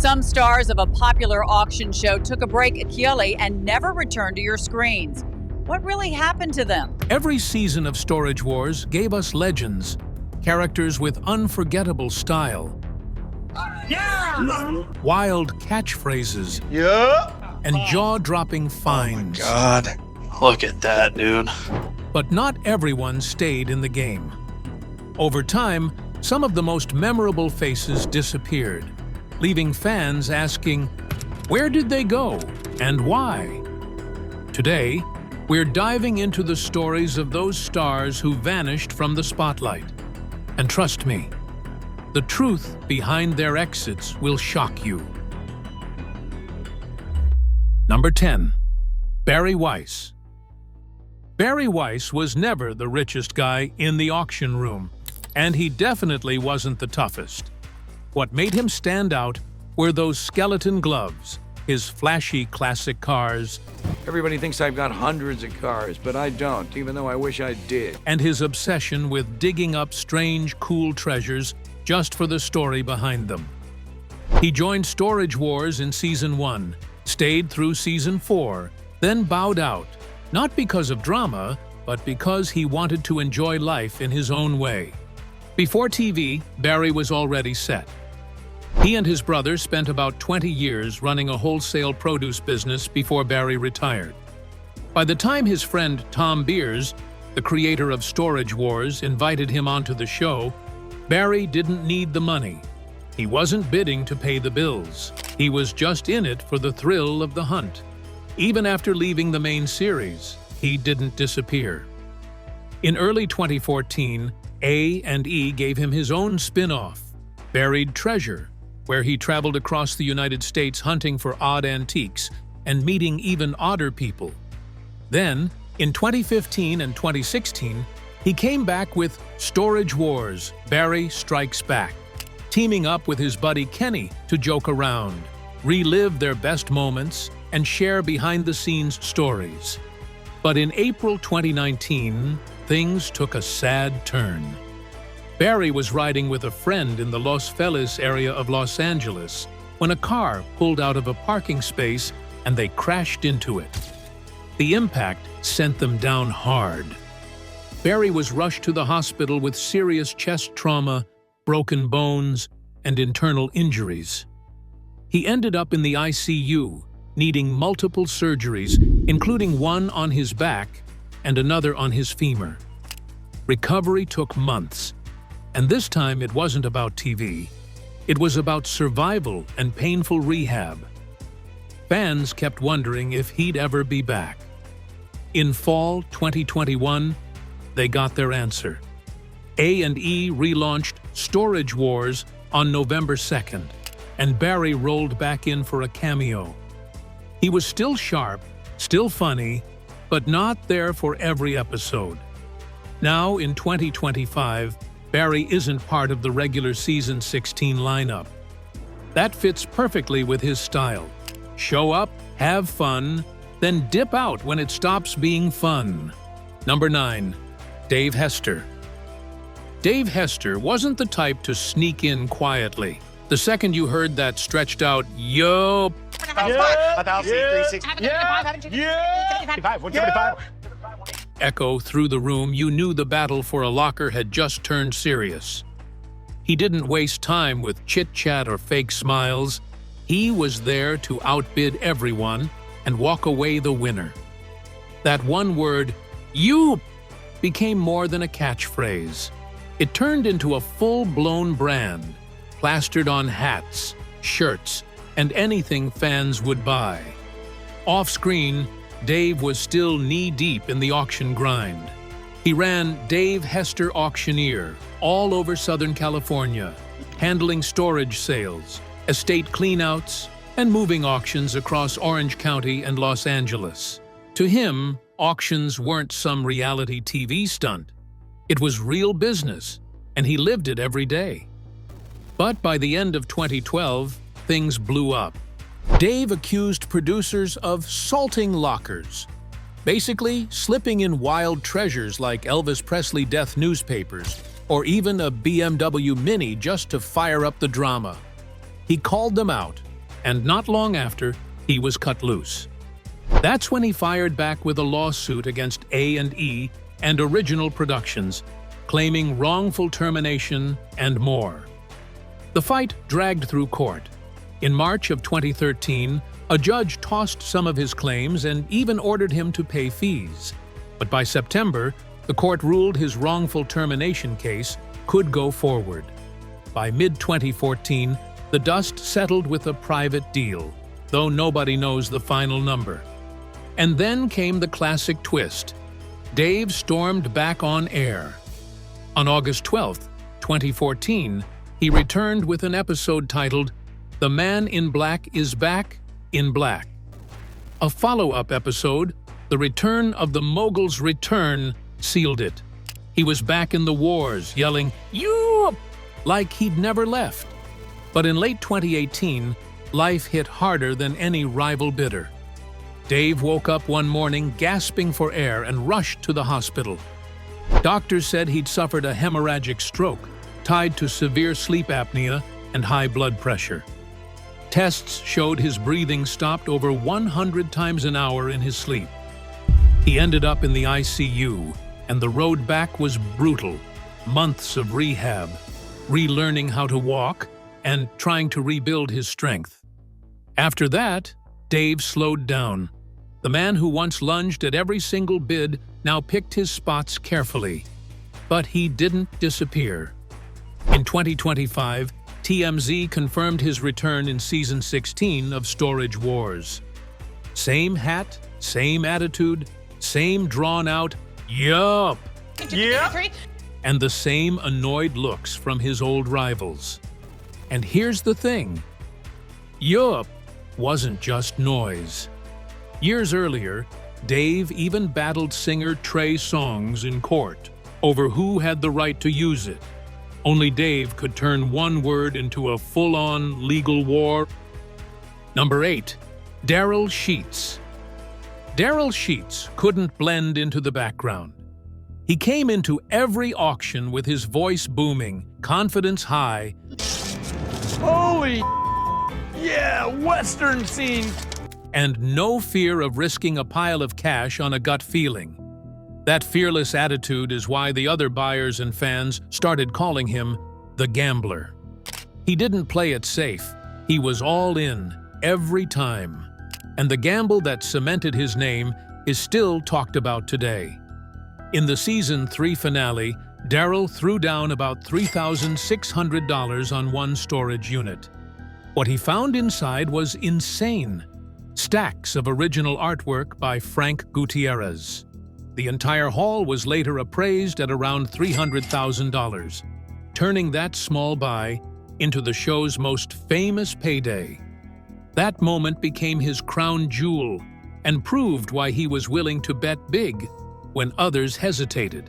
Some stars of a popular auction show took a break at Chioli and never returned to your screens. What really happened to them? Every season of Storage Wars gave us legends, characters with unforgettable style, wild catchphrases, and jaw-dropping finds. Oh my God. Look at that, dude. But not everyone stayed in the game. Over time, some of the most memorable faces disappeared, leaving fans asking, where did they go and why? Today, we're diving into the stories of those stars who vanished from the spotlight. And trust me, the truth behind their exits will shock you. Number 10. Barry Weiss. Barry Weiss was never the richest guy in the auction room, and he definitely wasn't the toughest. What made him stand out were those skeleton gloves, his flashy classic cars, Everybody thinks I've got hundreds of cars, but I don't, even though I wish I did. and his obsession with digging up strange, cool treasures just for the story behind them. He joined Storage Wars in Season 1, stayed through Season 4, then bowed out, not because of drama, but because he wanted to enjoy life in his own way. Before TV, Barry was already set. He and his brother spent about 20 years running a wholesale produce business before Barry retired. By the time his friend Tom Beers, the creator of Storage Wars, invited him onto the show, Barry didn't need the money. He wasn't bidding to pay the bills. He was just in it for the thrill of the hunt. Even after leaving the main series, he didn't disappear. In early 2014, A&E gave him his own spin-off, Buried Treasure, where he traveled across the United States hunting for odd antiques and meeting even odder people. Then, in 2015 and 2016, he came back with Storage Wars, Barry Strikes Back, teaming up with his buddy Kenny to joke around, relive their best moments, and share behind-the-scenes stories. But in April 2019, things took a sad turn. Barry was riding with a friend in the Los Feliz area of Los Angeles when a car pulled out of a parking space and they crashed into it. The impact sent them down hard. Barry was rushed to the hospital with serious chest trauma, broken bones, and internal injuries. He ended up in the ICU, needing multiple surgeries, including one on his back and another on his femur. Recovery took months. And this time it wasn't about TV. It was about survival and painful rehab. Fans kept wondering if he'd ever be back. In fall 2021, they got their answer. A&E relaunched Storage Wars on November 2nd, and Barry rolled back in for a cameo. He was still sharp, still funny, but not there for every episode. Now, in 2025, Barry isn't part of the regular Season 16 lineup. That fits perfectly with his style. Show up, have fun, then dip out when it stops being fun. Number 9. Dave Hester. Dave Hester wasn't the type to sneak in quietly. The second you heard that stretched out, yo, echo through the room, you knew the battle for a locker had just turned serious. He didn't waste time with chit-chat or fake smiles. He was there to outbid everyone and walk away the winner. That one word, you, became more than a catchphrase. It turned into a full-blown brand, plastered on hats, shirts, and anything fans would buy. Off-screen, Dave was still knee-deep in the auction grind. He ran Dave Hester Auctioneer all over Southern California, handling storage sales, estate cleanouts, and moving auctions across Orange County and Los Angeles. To him, auctions weren't some reality TV stunt. It was real business, and he lived it every day. But by the end of 2012, things blew up. Dave accused producers of salting lockers, basically slipping in wild treasures like Elvis Presley death newspapers, or even a BMW Mini just to fire up the drama. He called them out, and not long after, he was cut loose. That's when he fired back with a lawsuit against A&E and Original Productions, claiming wrongful termination and more. The fight dragged through court. In March of 2013, a judge tossed some of his claims and even ordered him to pay fees. But by September, the court ruled his wrongful termination case could go forward. By mid-2014, the dust settled with a private deal, though nobody knows the final number. And then came the classic twist. Dave stormed back on air. On August 12, 2014, he returned with an episode titled "The Man in Black is Back in Black." A follow-up episode, "The Return of the Mogul's Return," sealed it. He was back in the wars, yelling, "Yup!" like he'd never left. But in late 2018, life hit harder than any rival bidder. Dave woke up one morning gasping for air and rushed to the hospital. Doctors said he'd suffered a hemorrhagic stroke tied to severe sleep apnea and high blood pressure. Tests showed his breathing stopped over 100 times an hour in his sleep. He ended up in the ICU, and the road back was brutal. Months of rehab, relearning how to walk, and trying to rebuild his strength. After that, Dave slowed down. The man who once lunged at every single bid now picked his spots carefully. But he didn't disappear. In 2025, TMZ confirmed his return in Season 16 of Storage Wars. Same hat, same attitude, same drawn-out, "Yup!" Yeah. and the same annoyed looks from his old rivals. And here's the thing. Yup wasn't just noise. Years earlier, Dave even battled singer Trey Songz in court over who had the right to use it. Only Dave could turn one word into a full-on legal war. Number 8. Darrell Sheets. Darrell Sheets couldn't blend into the background. He came into every auction with his voice booming, confidence high, Holy yeah, Western scene! and no fear of risking a pile of cash on a gut feeling. That fearless attitude is why the other buyers and fans started calling him the Gambler. He didn't play it safe. He was all in, every time. And the gamble that cemented his name is still talked about today. In the Season 3 finale, Darrell threw down about $3,600 on one storage unit. What he found inside was insane. Stacks of original artwork by Frank Gutierrez. The entire haul was later appraised at around $300,000, turning that small buy into the show's most famous payday. That moment became his crown jewel and proved why he was willing to bet big when others hesitated.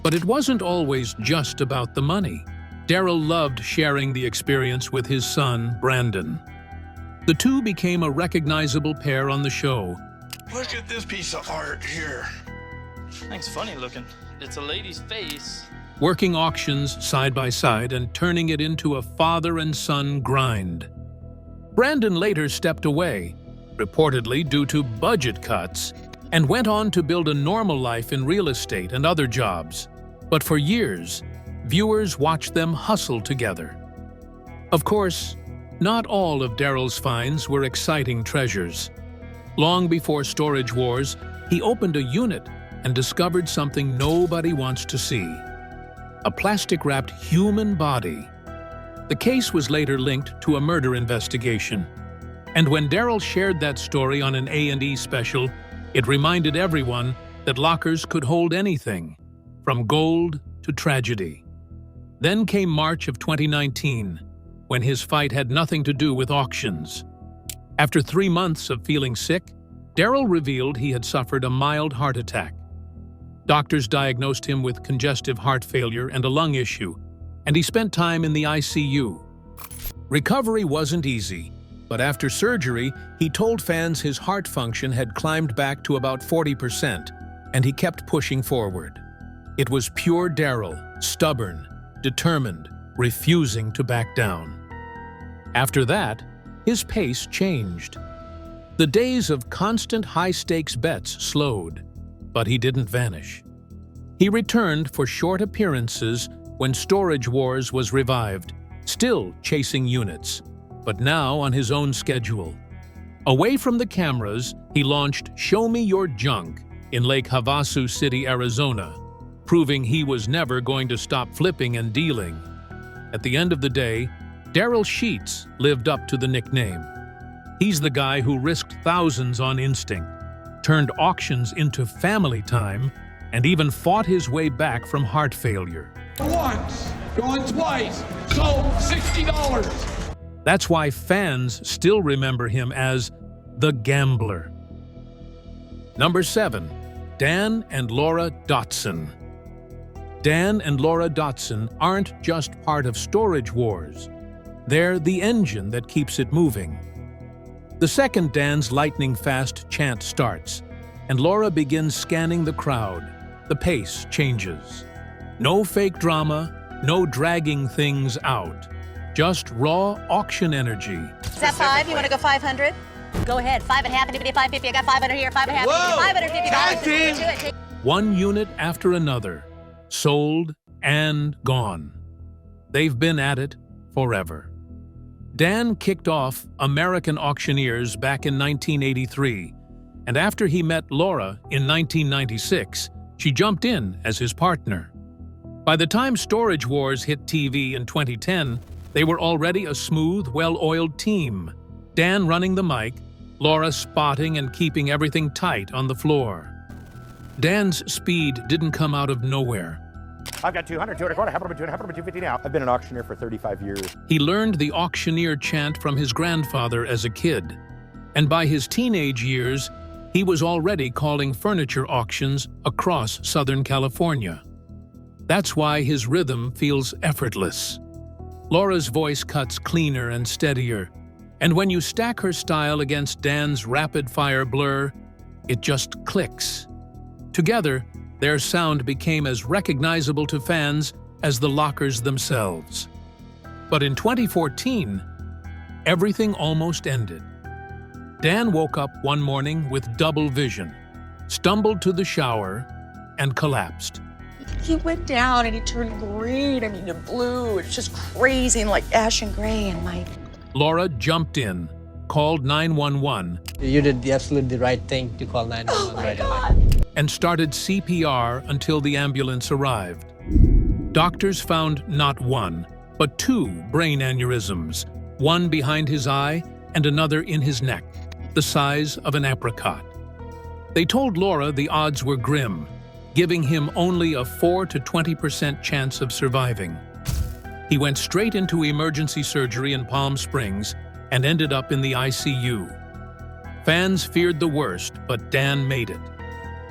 But it wasn't always just about the money. Darrell loved sharing the experience with his son, Brandon. The two became a recognizable pair on the show. Look at this piece of art here. Thing's funny looking. It's a lady's face. Working auctions side by side and turning it into a father and son grind. Brandon later stepped away, reportedly due to budget cuts, and went on to build a normal life in real estate and other jobs. But for years, viewers watched them hustle together. Of course, not all of Darrell's finds were exciting treasures. Long before Storage Wars, he opened a unit and discovered something nobody wants to see: a plastic-wrapped human body. The case was later linked to a murder investigation. And when Darrell shared that story on an A&E special, it reminded everyone that lockers could hold anything, from gold to tragedy. Then came March of 2019, when his fight had nothing to do with auctions. After 3 months of feeling sick, Darrell revealed he had suffered a mild heart attack. Doctors diagnosed him with congestive heart failure and a lung issue, and he spent time in the ICU. Recovery wasn't easy, but after surgery, he told fans his heart function had climbed back to about 40%, and he kept pushing forward. It was pure Darrell, stubborn, determined, refusing to back down. After that, his pace changed. The days of constant high-stakes bets slowed, but he didn't vanish. He returned for short appearances when Storage Wars was revived, still chasing units, but now on his own schedule. Away from the cameras, he launched Show Me Your Junk in Lake Havasu City, Arizona, proving he was never going to stop flipping and dealing. At the end of the day, Darrell Sheets lived up to the nickname. He's the guy who risked thousands on instinct, turned auctions into family time, and even fought his way back from heart failure. Once, going twice, sold $60. That's why fans still remember him as the Gambler. Number 7. Dan and Laura Dotson. Dan and Laura Dotson aren't just part of Storage Wars. They're the engine that keeps it moving. The second Dan's lightning-fast chant starts, and Laura begins scanning the crowd. The pace changes. No fake drama, no dragging things out. Just raw auction energy. Is that 5? You want to go 500? Go ahead. 5.5, anybody 550. I got 500 here, 5.5. $550. One unit after another, sold and gone. They've been at it forever. Dan kicked off American Auctioneers back in 1983, and after he met Laura in 1996, she jumped in as his partner. By the time Storage Wars hit TV in 2010, they were already a smooth, well-oiled team. Dan running the mic, Laura spotting and keeping everything tight on the floor. Dan's speed didn't come out of nowhere. I've got 200, 200, happen to be 250 now. I've been an auctioneer for 35 years. He learned the auctioneer chant from his grandfather as a kid, and by his teenage years, he was already calling furniture auctions across Southern California. That's why his rhythm feels effortless. Laura's voice cuts cleaner and steadier, and when you stack her style against Dan's rapid-fire blur, it just clicks. Together, their sound became as recognizable to fans as the lockers themselves. But in 2014, everything almost ended. Dan woke up one morning with double vision, stumbled to the shower, and collapsed. He went down and he turned green, to blue. It's just crazy and like ash and gray and my... Laura jumped in, called 911. You did absolutely the right thing to call 911 right away. And started CPR until the ambulance arrived. Doctors found not one, but 2 brain aneurysms, one behind his eye and another in his neck, the size of an apricot. They told Laura the odds were grim, giving him only a 4 to 20% chance of surviving. He went straight into emergency surgery in Palm Springs and ended up in the ICU. Fans feared the worst, but Dan made it.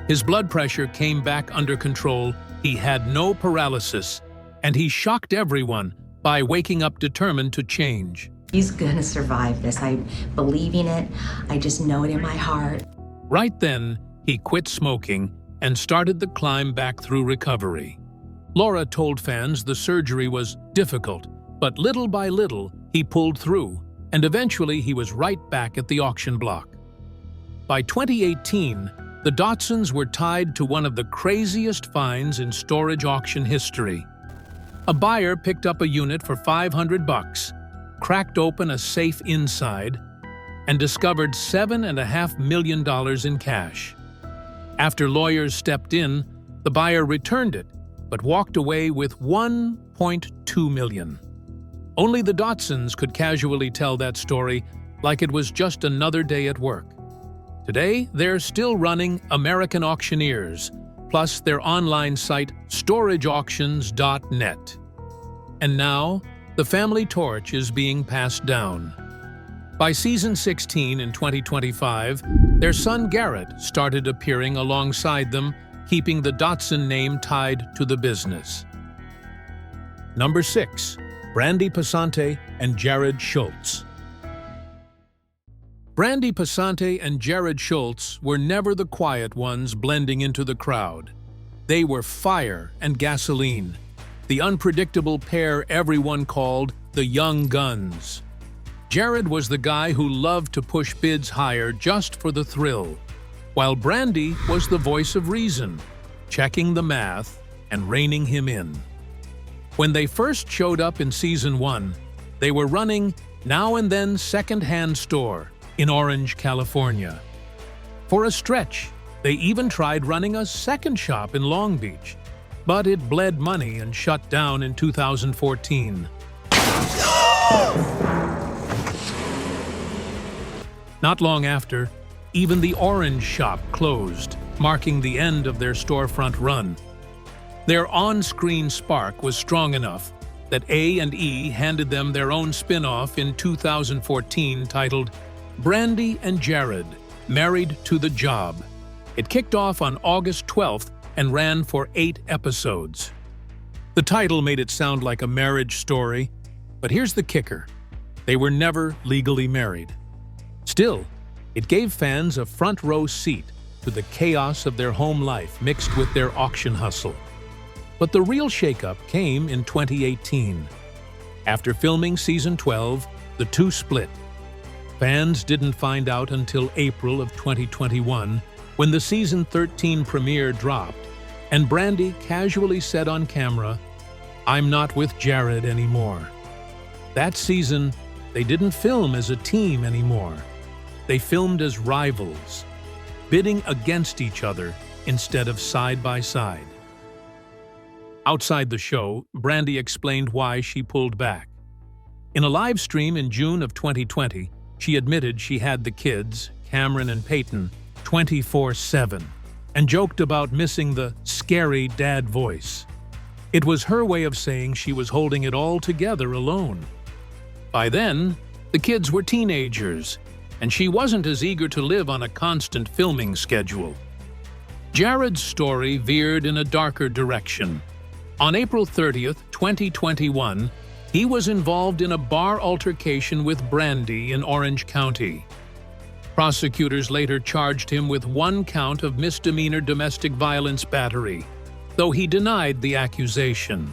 His blood pressure came back under control, he had no paralysis, and he shocked everyone by waking up determined to change. He's gonna survive this. I believe in it. I just know it in my heart. Right then, he quit smoking and started the climb back through recovery. Laura told fans the surgery was difficult, but little by little, he pulled through, and eventually he was right back at the auction block. By 2018, the Dotsons were tied to one of the craziest finds in storage auction history. A buyer picked up a unit for $500, cracked open a safe inside, and discovered $7.5 million in cash. After lawyers stepped in, the buyer returned it, but walked away with $1.2 million. Only the Dotsons could casually tell that story like it was just another day at work. Today, they're still running American Auctioneers, plus their online site storageauctions.net. And now, the family torch is being passed down. By season 16 in 2025, their son Garrett started appearing alongside them, keeping the Dotson name tied to the business. Number 6. Brandi Passante and Jarrod Schultz. Brandi Passante and Jarrod Schultz were never the quiet ones blending into the crowd. They were fire and gasoline, the unpredictable pair everyone called the Young Guns. Jarrod was the guy who loved to push bids higher just for the thrill, while Brandi was the voice of reason, checking the math and reining him in. When they first showed up in Season 1, they were running Now and Then second-hand store in Orange, California. For a stretch, they even tried running a second shop in Long Beach, but it bled money and shut down in 2014. Not long after, even the Orange shop closed, marking the end of their storefront run. Their on-screen spark was strong enough that A&E handed them their own spin-off in 2014 titled Brandi and Jarrod, Married to the Job. It kicked off on August 12th and ran for 8 episodes. The title made it sound like a marriage story, but here's the kicker. They were never legally married. Still, it gave fans a front-row seat to the chaos of their home life mixed with their auction hustle. But the real shakeup came in 2018. After filming Season 12, the two split. Fans didn't find out until April of 2021, when the Season 13 premiere dropped, and Brandi casually said on camera, "I'm not with Jarrod anymore." That season, they didn't film as a team anymore. They filmed as rivals, bidding against each other instead of side by side. Outside the show, Brandi explained why she pulled back. In a live stream in June of 2020, she admitted she had the kids, Cameron and Peyton, 24/7, and joked about missing the scary dad voice. It was her way of saying she was holding it all together alone. By then, the kids were teenagers, and she wasn't as eager to live on a constant filming schedule. Jarrod's story veered in a darker direction. On April 30th, 2021, he was involved in a bar altercation with Brandi in Orange County. Prosecutors later charged him with 1 count of misdemeanor domestic violence battery, though he denied the accusation.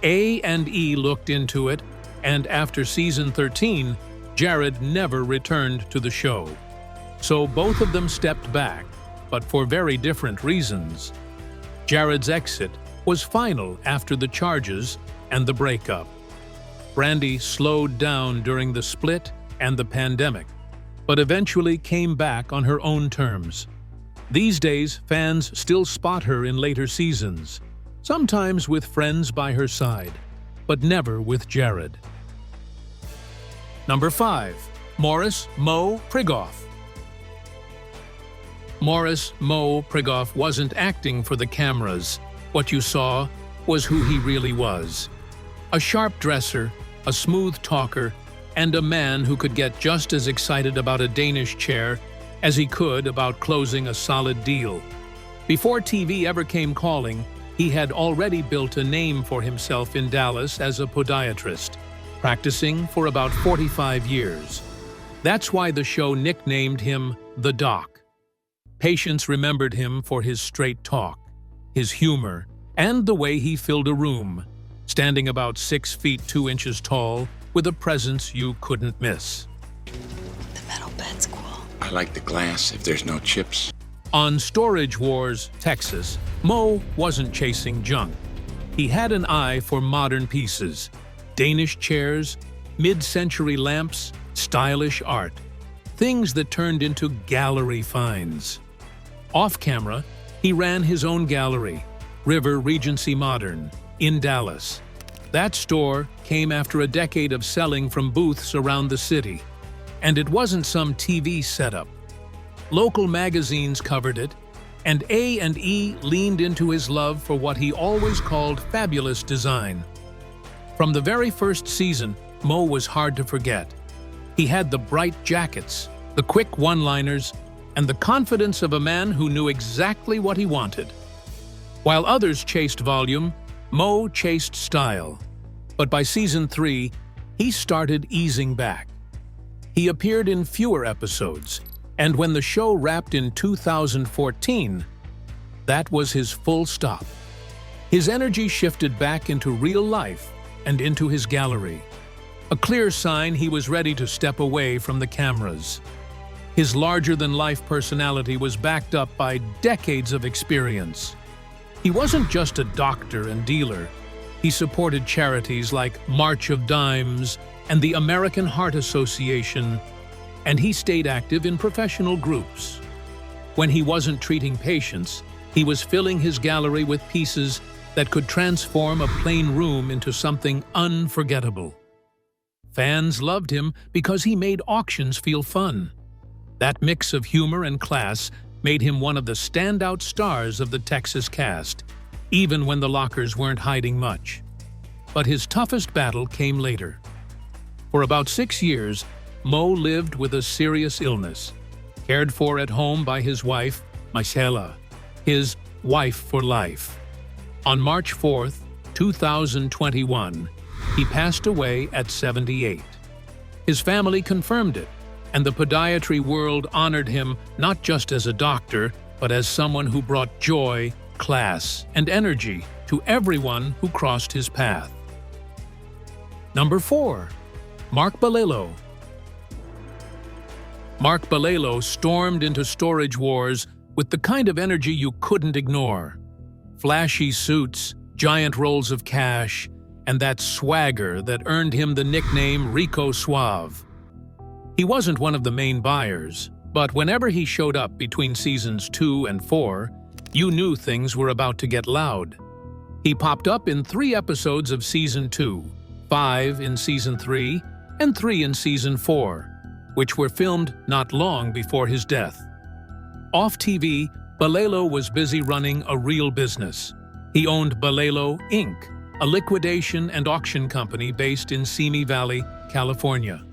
A&E looked into it, and after Season 13, Jarrod never returned to the show. So both of them stepped back, but for very different reasons. Jarrod's exit was final after the charges and the breakup. Brandi slowed down during the split and the pandemic, but eventually came back on her own terms. These days, fans still spot her in later seasons, sometimes with friends by her side, but never with Jarrod. Number 5. Morris Mo Prigoff. Morris Mo Prigoff wasn't acting for the cameras. What you saw was who he really was. A sharp dresser, a smooth talker, and a man who could get just as excited about a Danish chair as he could about closing a solid deal. Before TV ever came calling, he had already built a name for himself in Dallas as a podiatrist, practicing for about 45 years. That's why the show nicknamed him The Doc. Patients remembered him for his straight talk, his humor, and the way he filled a room, standing about 6 feet 2 inches tall with a presence you couldn't miss. The metal bed's cool. I like the glass if there's no chips. On Storage Wars, Texas, Mo wasn't chasing junk. He had an eye for modern pieces, Danish chairs, mid-century lamps, stylish art, things that turned into gallery finds. Off-camera, he ran his own gallery, River Regency Modern, in Dallas. That store came after a decade of selling from booths around the city, and it wasn't some TV setup. Local magazines covered it, and A&E leaned into his love for what he always called fabulous design. From the very first season, Mo was hard to forget. He had the bright jackets, the quick one-liners, and the confidence of a man who knew exactly what he wanted. While others chased volume, Mo chased style. But by Season 3, he started easing back. He appeared in fewer episodes, and when the show wrapped in 2014, that was his full stop. His energy shifted back into real life and into his gallery. a clear sign he was ready to step away from the cameras. His larger-than-life personality was backed up by decades of experience. He wasn't just a doctor and dealer. He supported charities like March of Dimes and the American Heart Association, and he stayed active in professional groups. When he wasn't treating patients, he was filling his gallery with pieces that could transform a plain room into something unforgettable. Fans loved him because he made auctions feel fun. That mix of humor and class made him one of the standout stars of the Texas cast, even when the lockers weren't hiding much. But his toughest battle came later. For about 6 years, Mo lived with a serious illness, cared for at home by his wife, Michela, his wife for life. On March 4, 2021, he passed away at 78. His family confirmed it, and the podiatry world honored him not just as a doctor, but as someone who brought joy, class, and energy to everyone who crossed his path. Number 4. Mark Balelo. Mark Balelo stormed into Storage Wars with the kind of energy you couldn't ignore. Flashy suits, giant rolls of cash, and that swagger that earned him the nickname Rico Suave. He wasn't one of the main buyers, but whenever he showed up between seasons 2 and 4, you knew things were about to get loud. He popped up in 3 episodes of season 2, 5 in season 3, and 3 in season 4, which were filmed not long before his death. Off TV, Balelo was busy running a real business. He owned Balelo, Inc., a liquidation and auction company based in Simi Valley, California.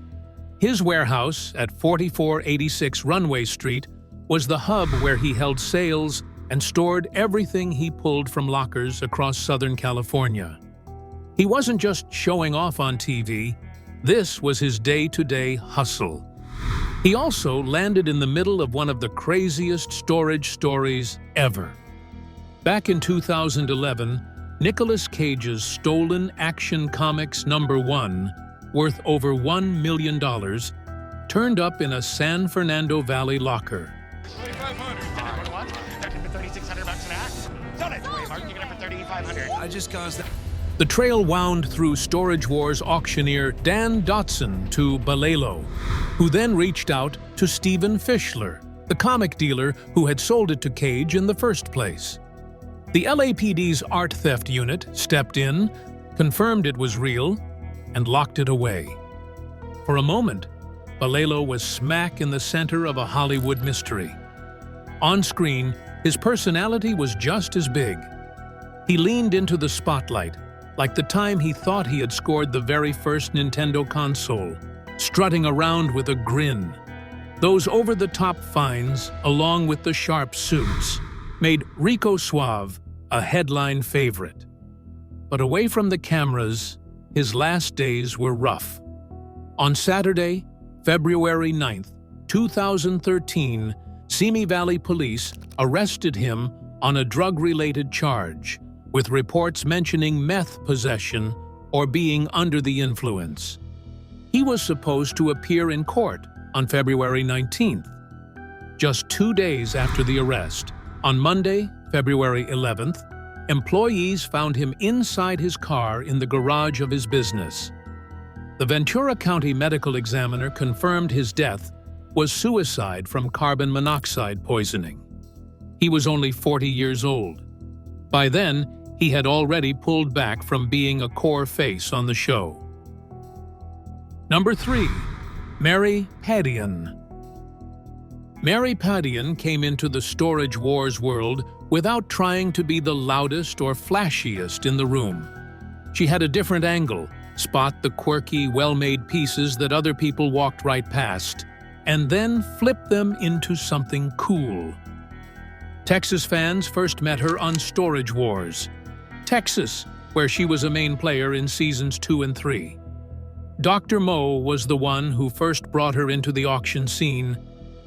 His warehouse at 4486 Runway Street was the hub where he held sales and stored everything he pulled from lockers across Southern California. He wasn't just showing off on TV. This was his day-to-day hustle. He also landed in the middle of one of the craziest storage stories ever. Back in 2011, Nicolas Cage's stolen Action Comics #1, worth over $1 million, turned up in a San Fernando Valley locker. The trail wound through Storage Wars auctioneer Dan Dotson to Balelo, who then reached out to Stephen Fischler, the comic dealer who had sold it to Cage in the first place. The LAPD's art theft unit stepped in, confirmed it was real, and locked it away. For a moment, Balelo was smack in the center of a Hollywood mystery. On screen, his personality was just as big. He leaned into the spotlight, like the time he thought he had scored the very first Nintendo console, strutting around with a grin. Those over-the-top finds, along with the sharp suits, made Rico Suave a headline favorite. But away from the cameras, his last days were rough. On Saturday, February 9th, 2013, Simi Valley Police arrested him on a drug-related charge, with reports mentioning meth possession or being under the influence. He was supposed to appear in court on February 19th. Just 2 days after the arrest, on Monday, February 11th, employees found him inside his car in the garage of his business. The Ventura County medical examiner confirmed his death was suicide from carbon monoxide poisoning. He was only 40 years old. By then, he had already pulled back from being a core face on the show. Number 3. Mary Padian. Mary Padian came into the Storage Wars world without trying to be the loudest or flashiest in the room. She had a different angle, spot the quirky, well-made pieces that other people walked right past, and then flip them into something cool. Texas fans first met her on Storage Wars, Texas, where she was a main player in seasons 2 and 3. Dr. Mo was the one who first brought her into the auction scene,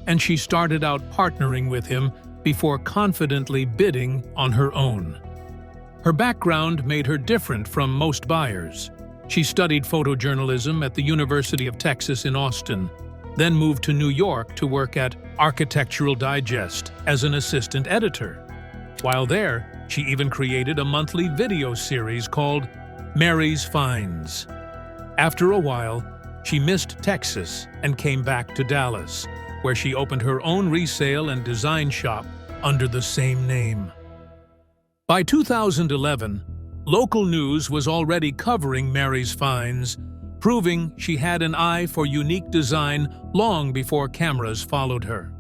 and she started out partnering with him before confidently bidding on her own. Her background made her different from most buyers. She studied photojournalism at the University of Texas in Austin, then moved to New York to work at Architectural Digest as an assistant editor. While there, she even created a monthly video series called Mary's Finds. After a while, she missed Texas and came back to Dallas, where she opened her own resale and design shop under the same name. By 2011, local news was already covering Mary's finds, proving she had an eye for unique design long before cameras followed her.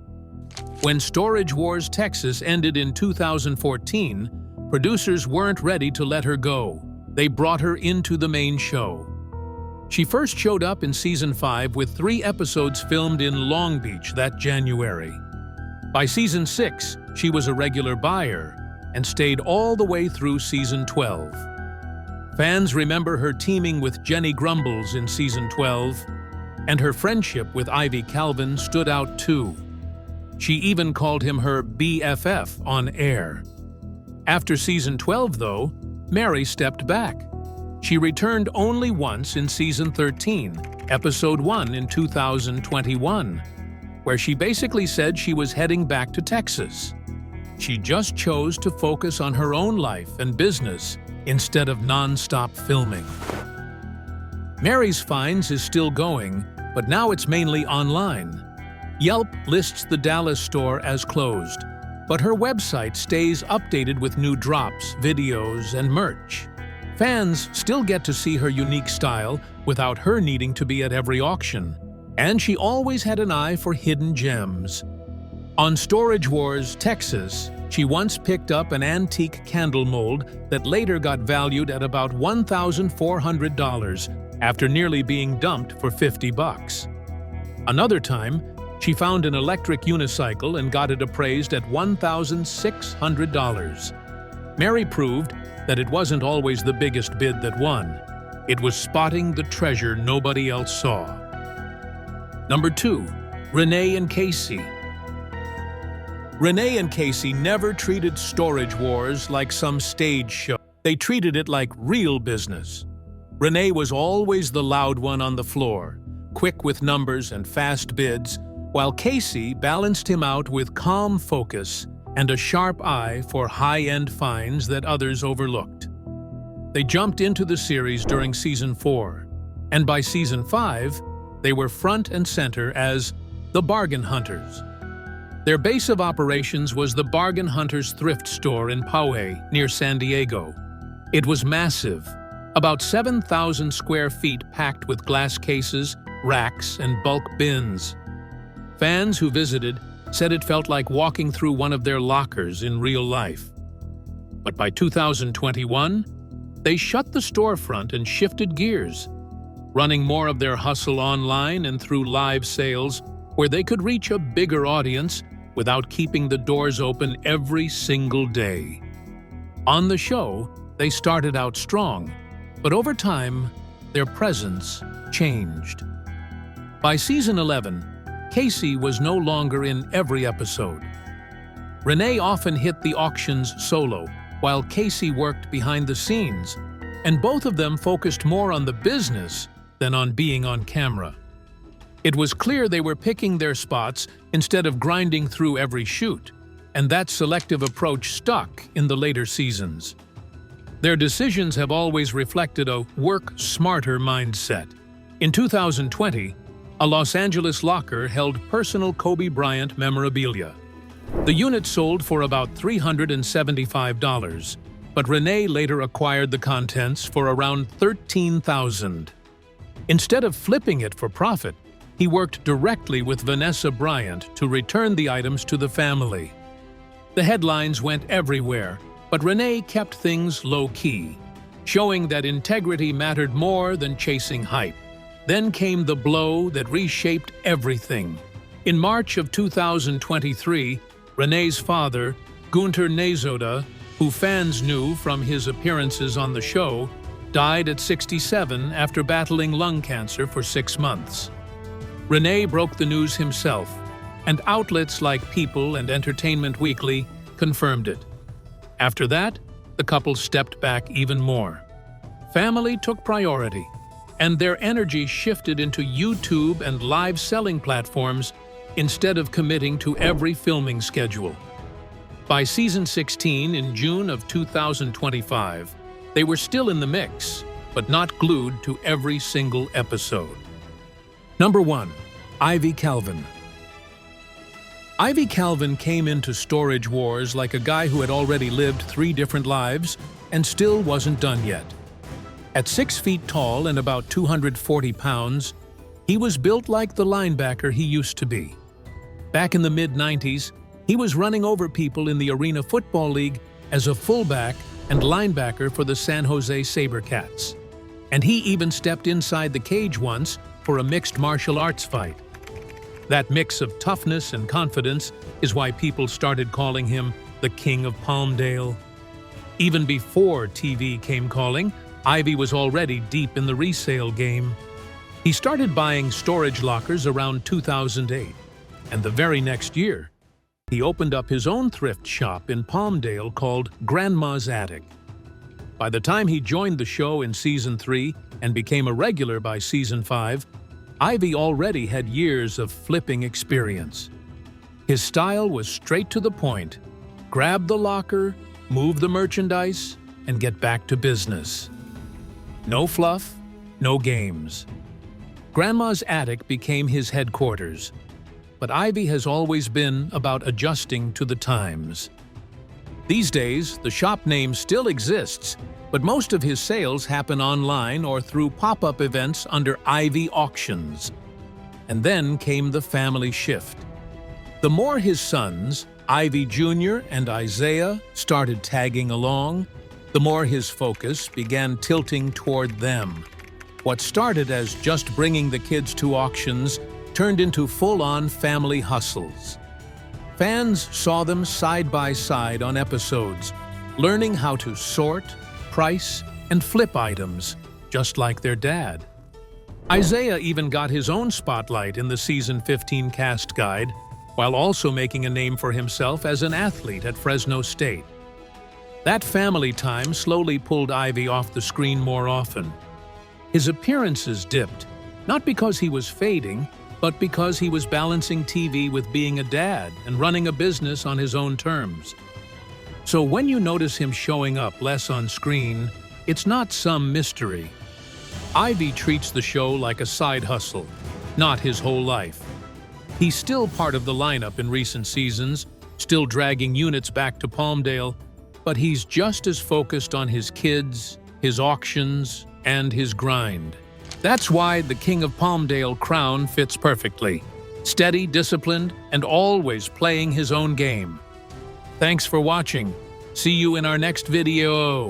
When Storage Wars Texas ended in 2014, producers weren't ready to let her go. They brought her into the main show. She first showed up in Season 5 with 3 episodes filmed in Long Beach that January. By Season 6, she was a regular buyer and stayed all the way through Season 12. Fans remember her teaming with Jenny Grumbles in Season 12, and her friendship with Ivy Calvin stood out too. She even called him her BFF on air. After Season 12, though, Mary stepped back. She returned only once in Season 13, Episode 1 in 2021, where she basically said she was heading back to Texas. She just chose to focus on her own life and business instead of non-stop filming. Mary's Finds is still going, but now it's mainly online. Yelp lists the Dallas store as closed, but her website stays updated with new drops, videos, and merch. Fans still get to see her unique style without her needing to be at every auction, and she always had an eye for hidden gems. On Storage Wars Texas, she once picked up an antique candle mold that later got valued at about $1,400 after nearly being dumped for $50. Another time, she found an electric unicycle and got it appraised at $1,600. Mary proved that it wasn't always the biggest bid that won. It was spotting the treasure nobody else saw. Number 2, Renee and Casey. Renee and Casey never treated Storage Wars like some stage show. They treated it like real business. Renee was always the loud one on the floor, quick with numbers and fast bids, while Casey balanced him out with calm focus and a sharp eye for high-end finds that others overlooked. They jumped into the series during Season 4, and by Season 5, they were front and center as the Bargain Hunters. Their base of operations was the Bargain Hunters thrift store in Poway, near San Diego. It was massive, about 7,000 square feet packed with glass cases, racks, and bulk bins. Fans who visited said it felt like walking through one of their lockers in real life. But by 2021, they shut the storefront and shifted gears, running more of their hustle online and through live sales where they could reach a bigger audience without keeping the doors open every single day. On the show, they started out strong, but over time, their presence changed. By Season 11, Casey was no longer in every episode. Renee often hit the auctions solo, while Casey worked behind the scenes, and both of them focused more on the business than on being on camera. It was clear they were picking their spots instead of grinding through every shoot, and that selective approach stuck in the later seasons. Their decisions have always reflected a work-smarter mindset. In 2020, a Los Angeles locker held personal Kobe Bryant memorabilia. The unit sold for about $375, but Renee later acquired the contents for around $13,000. Instead of flipping it for profit, he worked directly with Vanessa Bryant to return the items to the family. The headlines went everywhere, but Renee kept things low-key, showing that integrity mattered more than chasing hype. Then came the blow that reshaped everything. In March of 2023, Renee's father, Gunter Nezoda, who fans knew from his appearances on the show, died at 67 after battling lung cancer for 6 months. Renee broke the news himself, and outlets like People and Entertainment Weekly confirmed it. After that, the couple stepped back even more. Family took priority, and their energy shifted into YouTube and live selling platforms instead of committing to every filming schedule. By season 16 in June of 2025, they were still in the mix, but not glued to every single episode. Number 1. Ivy Calvin. Ivy Calvin came into Storage Wars like a guy who had already lived 3 different lives and still wasn't done yet. At 6 feet tall and about 240 pounds, he was built like the linebacker he used to be. Back in the mid-90s, he was running over people in the Arena Football League as a fullback and linebacker for the San Jose SaberCats. And he even stepped inside the cage once for a mixed martial arts fight. That mix of toughness and confidence is why people started calling him the King of Palmdale. Even before TV came calling, Ivy was already deep in the resale game. He started buying storage lockers around 2008, and the very next year, he opened up his own thrift shop in Palmdale called Grandma's Attic. By the time he joined the show in Season 3 and became a regular by Season 5, Ivy already had years of flipping experience. His style was straight to the point: grab the locker, move the merchandise, and get back to business. No fluff, no games. Grandma's Attic became his headquarters, but Ivy has always been about adjusting to the times. These days, the shop name still exists, but most of his sales happen online or through pop-up events under Ivy Auctions. And then came the family shift. The more his sons, Ivy Jr. and Isaiah, started tagging along, the more his focus began tilting toward them. What started as just bringing the kids to auctions turned into full-on family hustles. Fans saw them side by side on episodes, learning how to sort, price, and flip items, just like their dad. Isaiah even got his own spotlight in the Season 15 cast guide, while also making a name for himself as an athlete at Fresno State. That family time slowly pulled Ivy off the screen more often. His appearances dipped, not because he was fading, but because he was balancing TV with being a dad and running a business on his own terms. So when you notice him showing up less on screen, it's not some mystery. Ivy treats the show like a side hustle, not his whole life. He's still part of the lineup in recent seasons, still dragging units back to Palmdale, but he's just as focused on his kids, his auctions, and his grind. That's why the King of Palmdale crown fits perfectly. Steady, disciplined, and always playing his own game. Thanks for watching. See you in our next video.